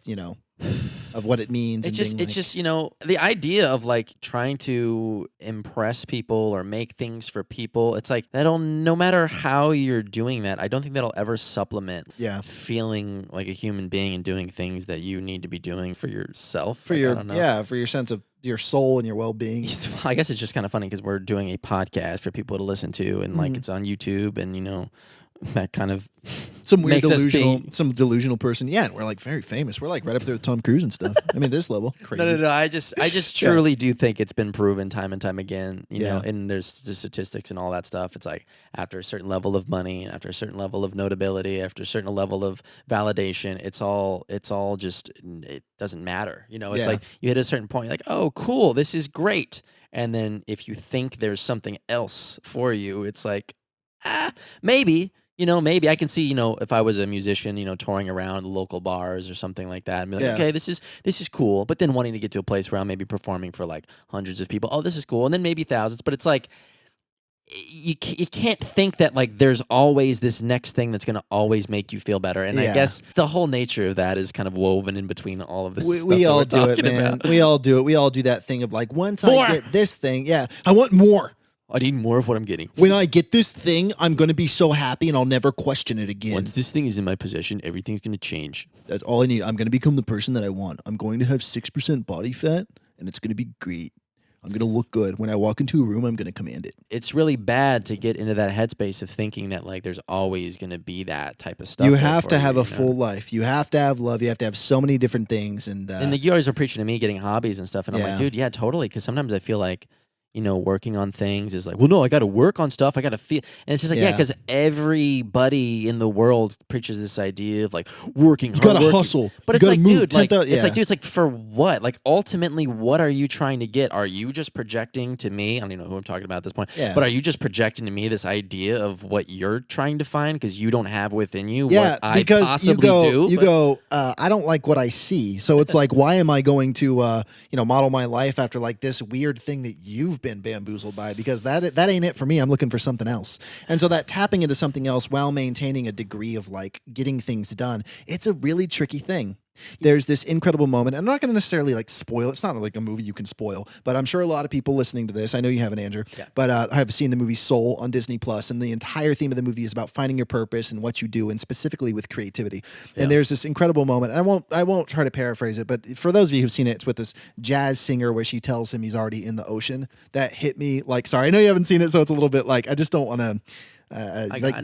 of what it means. It's and just, being it's like- just, the idea of like trying to impress people or make things for people. It's like no matter how you're doing that, I don't think that'll ever supplement Yeah. feeling like a human being and doing things that you need to be doing for yourself. for Like, I your don't know. for your sense of your soul and your well-being. I guess it's just kind of funny because we're doing a podcast for people to listen to, and like Mhm. it's on YouTube, and that kind of Some weird makes us delusional person. Yeah, and we're like very famous. We're like right up there with Tom Cruise and stuff. I mean, this level crazy. No. I just Yeah. truly do think it's been proven time and time again. You Yeah. know, and there's the statistics and all that stuff. It's like after a certain level of money, and after a certain level of notability, after a certain level of validation, it's all just it doesn't matter. It's Yeah. like you hit a certain point, you're like, oh, cool, this is great. And then if you think there's something else for you, it's like, maybe. Maybe I can see, if I was a musician, touring around local bars or something like that, and be like, Yeah. okay, this is cool. But then wanting to get to a place where I'm maybe performing for like hundreds of people. Oh, this is cool. And then maybe thousands. But it's like, you can't think that like there's always this next thing that's going to always make you feel better. And I Yeah. guess the whole nature of that is kind of woven in between all of this stuff We that all we're do it, talking man. about. We all do it. We all do that thing of like, once More. I get this thing, I want more. I need more of what I'm getting. When I get this thing, I'm going to be so happy and I'll never question it again. Once this thing is in my possession, everything's going to change. That's all I need. I'm going to become the person that I want. I'm going to have 6% body fat and it's going to be great. I'm going to look good. When I walk into a room, I'm going to command it. It's really bad to get into that headspace of thinking that like there's always going to be that type of stuff. You there have for to have you, a full life. You have to have love. You have to have so many different things. And you always are preaching to me getting hobbies and stuff, and I'm Yeah. like, dude, yeah, totally. Because sometimes I feel like, working on things is like, well, no, I got to work on stuff. I got to feel, and it's just like, yeah, Yeah. because everybody in the world preaches this idea of like working you hard. got to working. hustle. But you it's gotta like, move dude, like, 10,000 it's like for what? Like, ultimately, what are you trying to get? Are you just projecting to me? I don't even know who I'm talking about at this point. Yeah. But are you just projecting to me this idea of what you're trying to find because you don't have within you Yeah, what I because possibly you do? go, I don't like what I see. So it's like, why am I going to, model my life after like this weird thing that you've been bamboozled by? Because that ain't it for me. I'm looking for something else. And so that tapping into something else while maintaining a degree of like getting things done, it's a really tricky thing. There's this incredible moment. I'm not going to necessarily like spoil. It's not like a movie you can spoil, but I'm sure a lot of people listening to this, I know you haven't, Andrew, but I have seen the movie Soul on Disney Plus, and the entire theme of the movie is about finding your purpose and what you do, and specifically with creativity. And there's this incredible moment. And I won't try to paraphrase it, but for those of you who've seen it, it's with this jazz singer where she tells him he's already in the ocean. That hit me like, sorry, I know you haven't seen it, so it's a little bit like, I just don't want to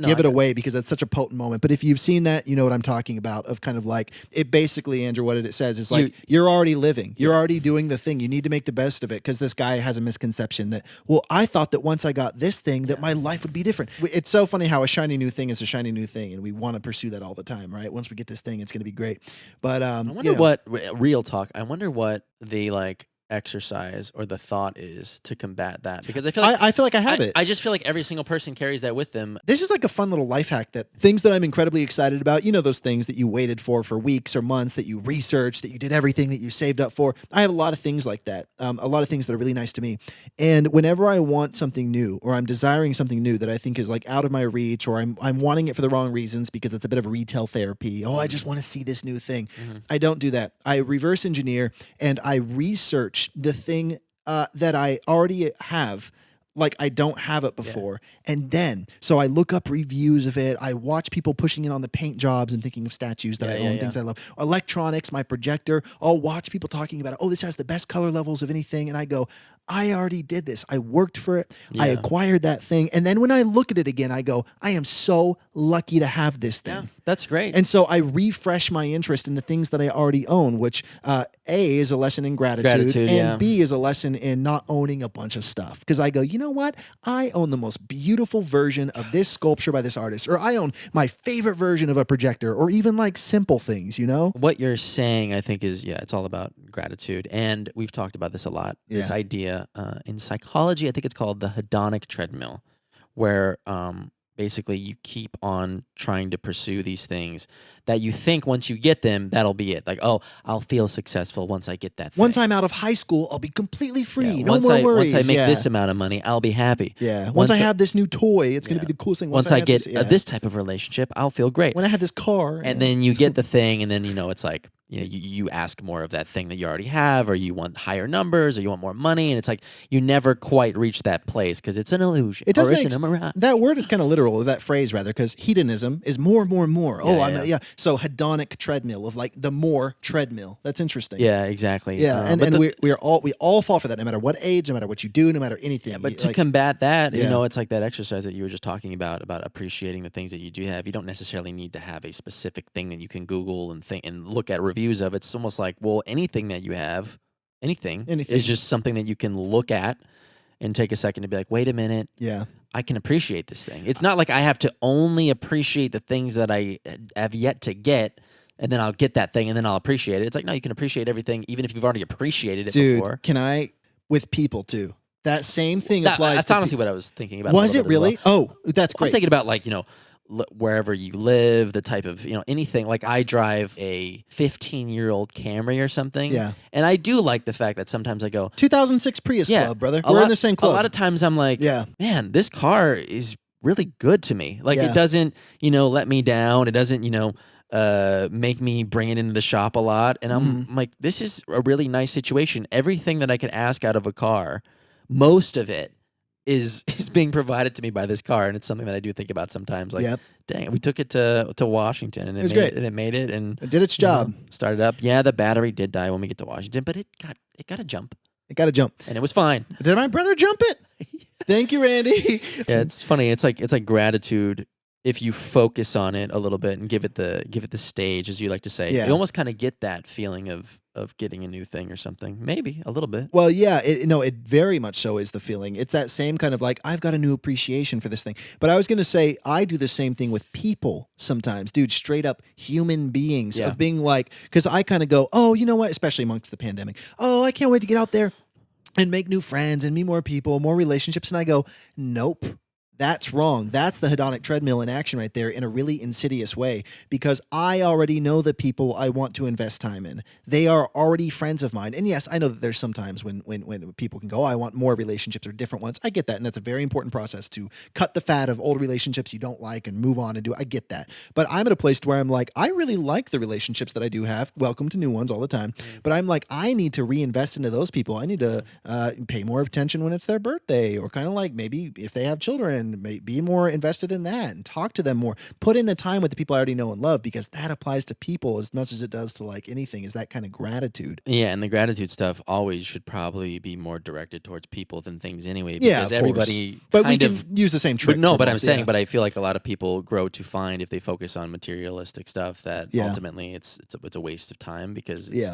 give it away because it's such a potent moment. But if you've seen that, you know what I'm talking about, of kind of like, it basically, Andrew, what it says is like, you're already living. You're already doing the thing. You need to make the best of it, because this guy has a misconception that, well, I thought that once I got this thing that my life would be different. It's so funny how a shiny new thing is a shiny new thing, and we want to pursue that all the time, right? Once we get this thing, it's going to be great. But I wonder what real talk. I wonder what the like exercise or the thought is to combat that? Because I feel like I feel like I have it. I just feel like every single person carries that with them. This is like a fun little life hack that things that I'm incredibly excited about. You know, those things that you waited for weeks or months, that you researched, that you did everything that you saved up for. I have a lot of things like that. A lot of things that are really nice to me. And whenever I want something new or I'm desiring something new that I think is like out of my reach, or I'm wanting it for the wrong reasons because it's a bit of retail therapy. Oh, I just want to see this new thing. I don't do that. I reverse engineer and I research the thing that I already have, like I don't have it before. And then, so I look up reviews of it. I watch people pushing it on the paint jobs and thinking of statues that I own, things I love. Electronics, my projector. I'll watch people talking about it. Oh, this has the best color levels of anything. And I go, I already did this. I worked for it. I acquired that thing. And then when I look at it again, I go, I am so lucky to have this thing. Yeah, that's great. And so I refresh my interest in the things that I already own, which A is a lesson in gratitude and B is a lesson in not owning a bunch of stuff. Because I go, you know what? I own the most beautiful version of this sculpture by this artist, or I own my favorite version of a projector, or even like simple things, you know? What you're saying, I think, is it's all about gratitude. And we've talked about this a lot. This idea in psychology, I think it's called the hedonic treadmill, where basically you keep on trying to pursue these things that you think once you get them, that'll be it. Like, oh, I'll feel successful once I get that thing. Once I'm out of high school, I'll be completely free. Yeah, No more worries. Once I make this amount of money, I'll be happy. Yeah. Once I have this new toy, it's going to be the coolest thing. Once I get this type of relationship, I'll feel great. When I have this car. And then you get the thing, and then, it's like, you ask more of that thing that you already have, or you want higher numbers, or you want more money, and it's like you never quite reach that place because it's an illusion. It does or make it's a mirage. That word is kind of literal, that phrase rather, because hedonism is more and more and more. So hedonic treadmill of like the more treadmill. That's interesting. Yeah, exactly. Yeah, and we all fall for that, no matter what age, no matter what you do, no matter anything. Yeah, but to combat that, it's like that exercise that you were just talking about appreciating the things that you do have. You don't necessarily need to have a specific thing that you can Google and think and look at reviews of. It's almost like, well, anything that you have, anything is just something that you can look at and take a second to be like, wait a minute. Yeah. I can appreciate this thing. It's not like I have to only appreciate the things that I have yet to get, and then I'll get that thing and then I'll appreciate it. It's like, no, you can appreciate everything even if you've already appreciated it before. Can I, with people too, that same thing applies That's to honestly what I was thinking about. Was it really? Well. Oh, that's great. I'm thinking about like, wherever you live, the type of, anything. Like I drive a 15-year-old Camry or something. Yeah. And I do like the fact that sometimes I go, 2006 Prius Club, brother. We're in the same club. A lot of times I'm like, man, this car is really good to me. Like it doesn't, let me down. It doesn't, make me bring it into the shop a lot. And I'm like, this is a really nice situation. Everything that I could ask out of a car, most of it is being provided to me by this car, and it's something that I do think about sometimes. Like, dang, we took it to Washington, and it made it, and it did its job. Started up. Yeah, the battery did die when we get to Washington, but it got a jump. It got a jump, and it was fine. Did my brother jump it? Thank you, Randy. Yeah, it's funny. It's like gratitude. If you focus on it a little bit and give it the stage, as you like to say, you almost kind of get that feeling of getting a new thing or something. Maybe a little bit. Well, yeah, it very much so is the feeling. It's that same kind of like, I've got a new appreciation for this thing. But I was going to say, I do the same thing with people sometimes, dude, straight up human beings of being like, because I kind of go, oh, you know what, especially amongst the pandemic. Oh, I can't wait to get out there and make new friends and meet more people, more relationships. And I go, nope. That's wrong. That's the hedonic treadmill in action right there in a really insidious way, because I already know the people I want to invest time in. They are already friends of mine. And yes, I know that there's sometimes when people can go, oh, I want more relationships or different ones. I get that. And that's a very important process to cut the fat of old relationships you don't like and move on and do. I get that. But I'm at a place where I'm like, I really like the relationships that I do have. Welcome to new ones all the time. But I'm like, I need to reinvest into those people. I need to pay more attention when it's their birthday, or kind of like maybe if they have children, be more invested in that and talk to them more. Put in the time with the people I already know and love, because that applies to people as much as it does to like anything, is that kind of gratitude. Yeah, and the gratitude stuff always should probably be more directed towards people than things anyway, of because course. everybody But we can use the same trick. But I'm saying, but I feel like a lot of people grow to find, if they focus on materialistic stuff, that ultimately it's a waste of time, because it's,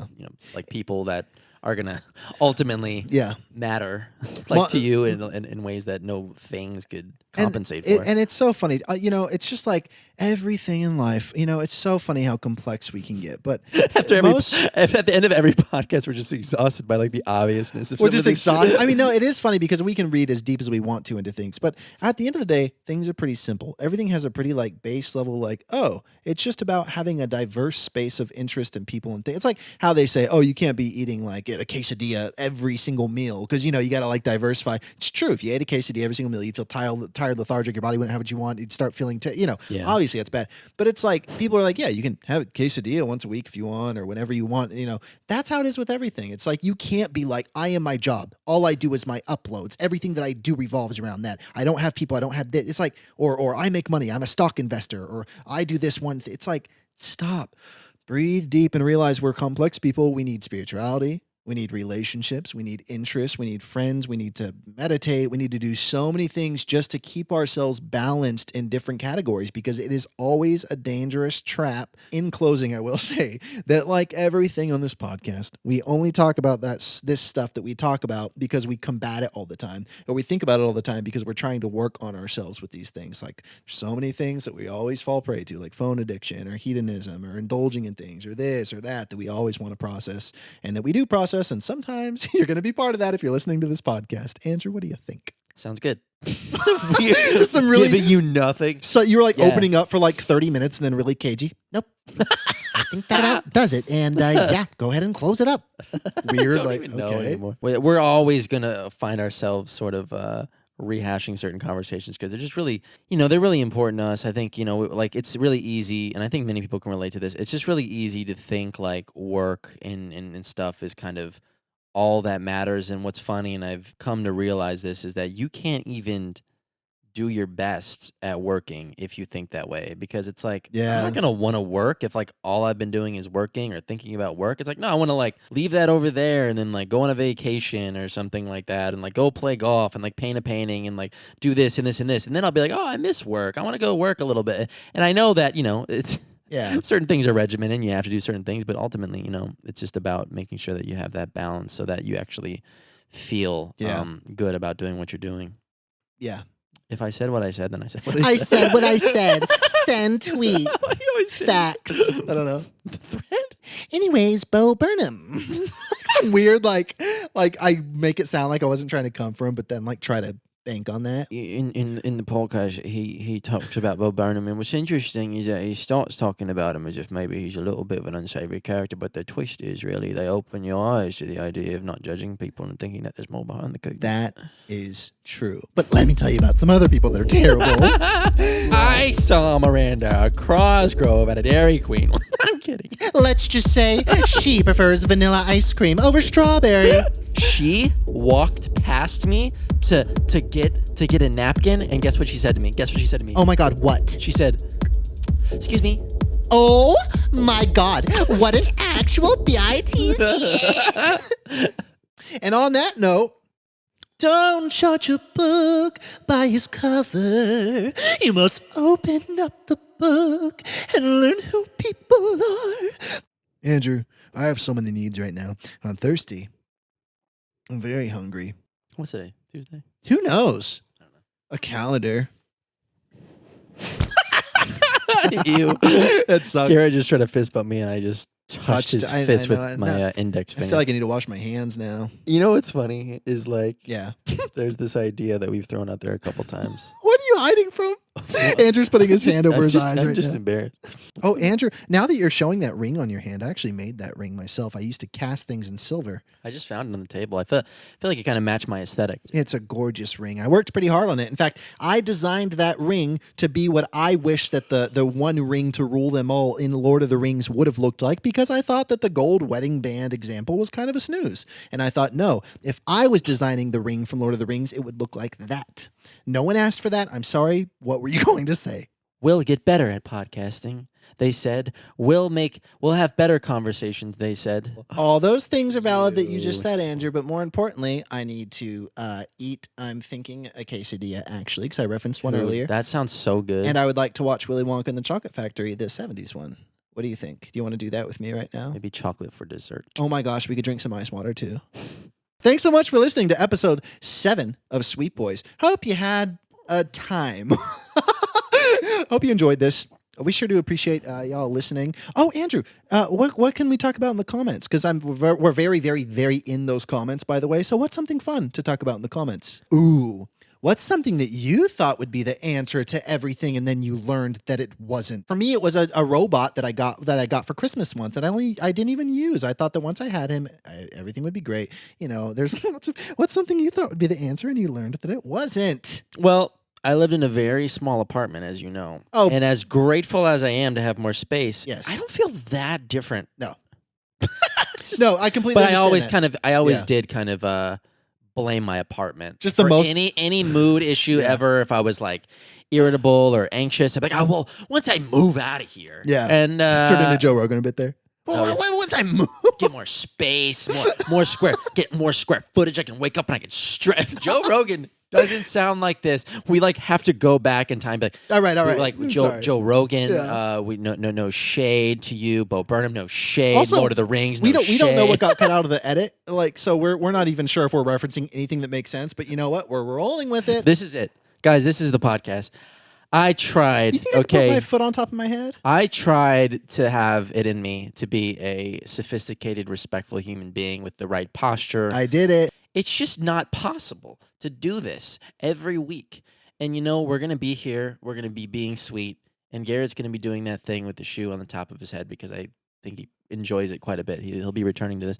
like people that are gonna ultimately Yeah. matter Well, to you in ways that no things could compensate for. And it's so funny. It's just like everything in life. It's so funny how complex we can get. But at the end of every podcast, we're just exhausted by like the obviousness of we're some just of this exhausted. shit. I mean, no, it is funny because we can read as deep as we want to into things. But at the end of the day, things are pretty simple. Everything has a pretty like base level, like, oh, it's just about having a diverse space of interest in people and things. It's like how they say, oh, you can't be eating like a quesadilla every single meal because, you got to like diversify. It's true. If you ate a quesadilla every single meal, you'd feel tired, lethargic. Your body wouldn't have what you want. You'd start feeling, Yeah. obviously that's bad. But it's like people are like, yeah, you can have a quesadilla once a week if you want or whenever you want. That's how it is with everything. It's like you can't be like, I am my job. All I do is my uploads. Everything that I do revolves around that. I don't have people. I don't have this. It's like, or I make money. I'm a stock investor, or I do this one. It's like, stop, breathe deep, and realize we're complex people. We need spirituality. We need relationships. We need interests. We need friends. We need to meditate. We need to do so many things just to keep ourselves balanced in different categories because it is always a dangerous trap. In closing, I will say that like everything on this podcast, we only talk about this stuff that we talk about because we combat it all the time, or we think about it all the time because we're trying to work on ourselves with these things. Like there's so many things that we always fall prey to, like phone addiction or hedonism or indulging in things or this or that we always want to process and that we do process. And sometimes you're going to be part of that if you're listening to this podcast. Andrew, what do you think? Sounds good. Just some really giving you nothing. So you were like Yeah. opening up for like 30 minutes and then really cagey. Nope. I think that about does it. And yeah, go ahead and close it up. Weird, Don't like even know okay. anymore. We're always gonna find ourselves sort of rehashing certain conversations because they're just really, they're really important to us. I think, like it's really easy, and I think many people can relate to this. It's just really easy to think like work and stuff is kind of all that matters. And what's funny, and I've come to realize this, is that you can't even do your best at working if you think that way, because it's like, Yeah. I'm not gonna want to work if like all I've been doing is working or thinking about work. It's like, no, I want to like leave that over there and then like go on a vacation or something like that and like go play golf and like paint a painting and like do this and this and this, and then I'll be like, oh, I miss work, I want to go work a little bit. And I know that it's Yeah. certain things are regimented and you have to do certain things, but ultimately, it's just about making sure that you have that balance so that you actually feel Yeah. good about doing what you're doing. Yeah. If I said what I said, then I said what I said what I said. Send tweet. You always say Facts. I don't know. the thread. Anyways, Bo Burnham. Some weird like I make it sound like I wasn't trying to come for him, but then like try to bank on that. In the podcast, he talks about Bob Burnham, and what's interesting is that he starts talking about him as if maybe he's a little bit of an unsavory character, but the twist is really they open your eyes to the idea of not judging people and thinking that there's more behind the curtain. That is true. But let me tell you about some other people that are terrible. I saw Miranda Crossgrove at a Dairy Queen. I'm kidding. Let's just say she prefers vanilla ice cream over strawberry. She walked past me to get a napkin, and guess what she said to me? Guess what she said to me? Oh my God, what? She said, "Excuse me." Oh my God, what an actual bitch. And on that note, Don't judge a book by its cover. You must open up the book and learn who people are. Andrew, I have so many needs right now. I'm thirsty. I'm very hungry. What's today? Tuesday? Who knows? A calendar. Ew. That sucks. Garrett just tried to fist bump me, and I just touched his I fist know, with my index I finger. feel like I need to wash my hands now. You know what's funny is like, Yeah. there's this idea that we've thrown out there a couple times. What are you hiding from? Andrew's putting his hand over his eyes I'm right just now. embarrassed. Oh, Andrew, now that you're showing that ring on your hand, I actually made that ring myself. I used to cast things in silver. I just found it on the table. I feel like it kind of matched my aesthetic. It's a gorgeous ring. I worked pretty hard on it. In fact, I designed that ring to be what I wish that the one ring to rule them all in Lord of the Rings would have looked like, because I thought that the gold wedding band example was kind of a snooze. And I thought, no, if I was designing the ring from Lord of the Rings, it would look like that. No one asked for that. I'm sorry. What were you going to say? We'll get better at podcasting, they said. We'll have better conversations, they said. All those things are valid that you just said, Andrew, but more importantly, I need to eat, I'm thinking, a quesadilla, actually, because I referenced one earlier. That sounds so good. And I would like to watch Willy Wonka and the Chocolate Factory, the 70s one. What do you think? Do you want to do that with me right now? Maybe chocolate for dessert. Oh my gosh, we could drink some ice water too. Thanks so much for listening to episode 7 of Sweet Boys. Hope you had a time. Hope you enjoyed this. We sure do appreciate y'all listening. Oh, Andrew, what can we talk about in the comments? Because we're very, very, very in those comments, by the way. So what's something fun to talk about in the comments? Ooh. What's something that you thought would be the answer to everything, and then you learned that it wasn't? For me, it was a robot that I got for Christmas once, and I didn't even use. I thought that once I had him, everything would be great. You know, there's lots of. What's something you thought would be the answer, and you learned that it wasn't? Well, I lived in a very small apartment, as you know. Oh. And as grateful as I am to have more space, Yes. I don't feel that different. No. No, I completely. But I understand always Yeah. did kind of blame my apartment. Just the for most- any mood issue Yeah. ever. If I was like irritable or anxious, I'd be like, oh well, once I move out of here, Yeah. and Just turned into Joe Rogan a bit there. Oh, yeah. Once I move. get more space, more get more square footage. I can wake up and I can stretch. Joe Rogan doesn't sound like this. We like have to go back in time. Like, All right. Like I'm Joe sorry. Rogan. Yeah. We no shade to you, Bo Burnham. No shade. Also, Lord of the Rings. We no don't know shade. what got cut out of the edit. Like, so we're not even sure if we're referencing anything that makes sense. But you know what? We're rolling with it. This is it, guys. This is the podcast. I tried. You think I could put Okay. my foot on top of my head? I tried to have it in me to be a sophisticated, respectful human being with the right posture. I did it. It's just not possible to do this every week. And you know, we're going to be here. We're going to be being sweet. And Garrett's going to be doing that thing with the shoe on the top of his head because I think he enjoys it quite a bit. He'll be returning to this.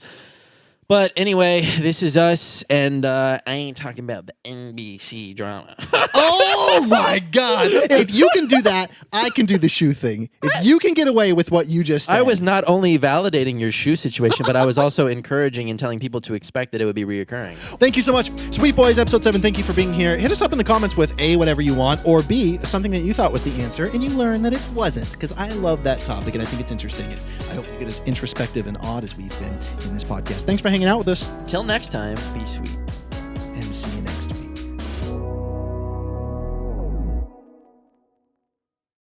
But anyway, this is us. And I ain't talking about the NBC drama. Oh my God. If you can do that, I can do the shoe thing. If you can get away with what you just said. I was not only validating your shoe situation, but I was also encouraging and telling people to expect that it would be reoccurring. Thank you so much. Sweet Boys, episode 7. Thank you for being here. Hit us up in the comments with A, whatever you want, or B, something that you thought was the answer and you learned that it wasn't. Because I love that topic and I think it's interesting. And I hope you get as introspective and odd as we've been in this podcast. Thanks for hanging out with us Till next time, be sweet. and see you next week.